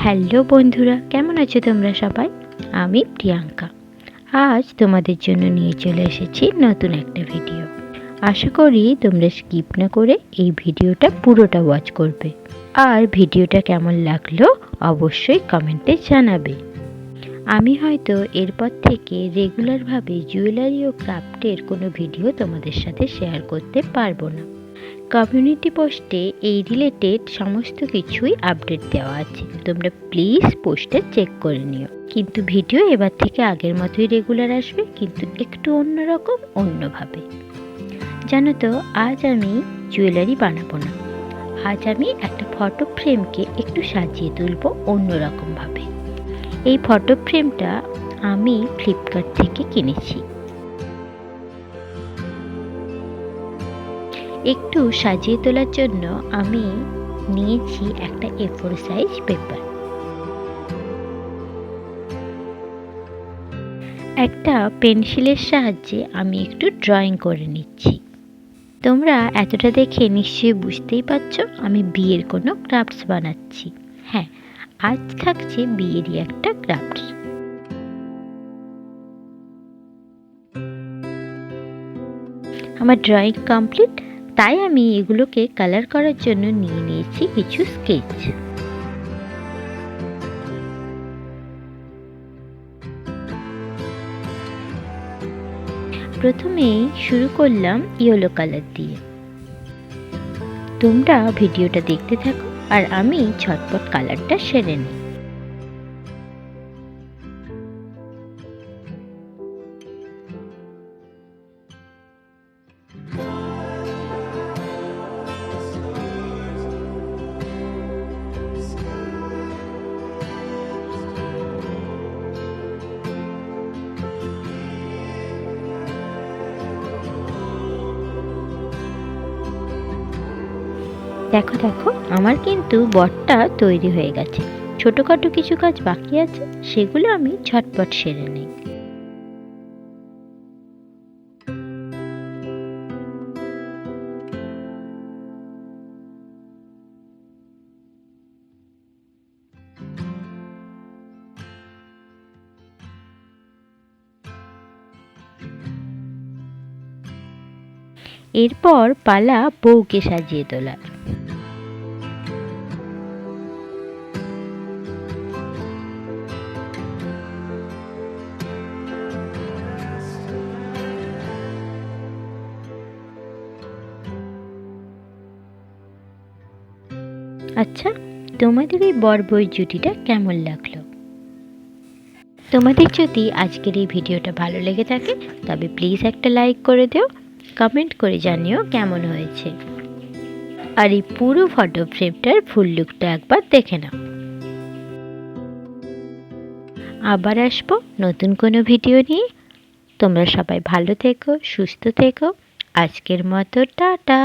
Hello বন্ধুরা, কেমন আছো তোমরা সবাই? আমি প্রিয়াঙ্কা। আজ তোমাদের জন্য নিয়ে চলে এসেছি নতুন একটা ভিডিও। আশা করি তোমরা স্কিপ না করে এই ভিডিওটা পুরোটা ওয়াচ করবে। আর ভিডিওটা কেমন লাগলো অবশ্যই কমেন্টে জানাবে। আমি হয়তো এরপর থেকে রেগুলারভাবে জুয়েলারি ও ক্রাফটের কোনো ভিডিও তোমাদের সাথে শেয়ার করতে পারবো না। কমিউনিটি পোস্টে এই রিলেটেড সমস্ত কিছুই আপডেট দেওয়া আছে, তোমরা প্লিজ পোস্টে চেক করে নিও। কিন্তু ভিডিও এবার থেকে আগের মতোই রেগুলার আসবে, কিন্তু একটু অন্যরকম, অন্যভাবে। জানো তো, আজ আমি জুয়েলারি বানাবো না। আজ আমি একটা ফটো ফ্রেমকে একটু সাজিয়ে তুলবো অন্যরকমভাবে। এই ফটো ফ্রেমটা আমি ফ্লিপকার্ট থেকে কিনেছি। একটু সাজিয়ে তোলার জন্য আমি নিয়েছি একটা A4 সাইজ পেপার। একটা পেন্সিলের সাহায্যে আমি একটু ড্রয়িং করে নিচ্ছি। তোমরা এতটা দেখে নিশ্চয়ই বুঝতেই পারছো আমি বিয়ের কোনো ক্রাফটস বানাচ্ছি। হ্যাঁ, আজ থাকছে বিয়েরই একটা ক্রাফটস। আমার ড্রয়িং কমপ্লিট, তাই আমি এগুলোকে কালার করার জন্য নিয়ে নিয়েছি কিছু স্কেচ। প্রথমে শুরু করলাম ইয়েলো কালার দিয়ে। তোমরা ভিডিওটা দেখতে থাকো আর আমি ঝটপট কালারটা সেরে নিই। দেখো দেখো, আমার কিন্তু বটটা তৈরি হয়ে গেছে। ছোটোখাটো কিছু কাজ বাকি আছে, সেগুলো আমি ঝটপট সেরে নিই। এরপর পালা বউকে সাজিয়ে তোলার। আচ্ছা, তোমাদের এই বর বউয়ের জুটিটা কেমন লাগলো? তোমাদের যদি আজকের এই ভিডিওটা ভালো লেগে থাকে তবে প্লিজ একটা লাইক করে দিও, কমেন্ট করে জানিও কেমন হয়েছে। আর এই পুরো ফটো ফ্রেমটার ফুল লুকটা একবার দেখে নাও। আবার আসবো নতুন কোনো ভিডিও নিয়ে। তোমরা সবাই ভালো থেকো, সুস্থ থেকো। আজকের মতো টাটা।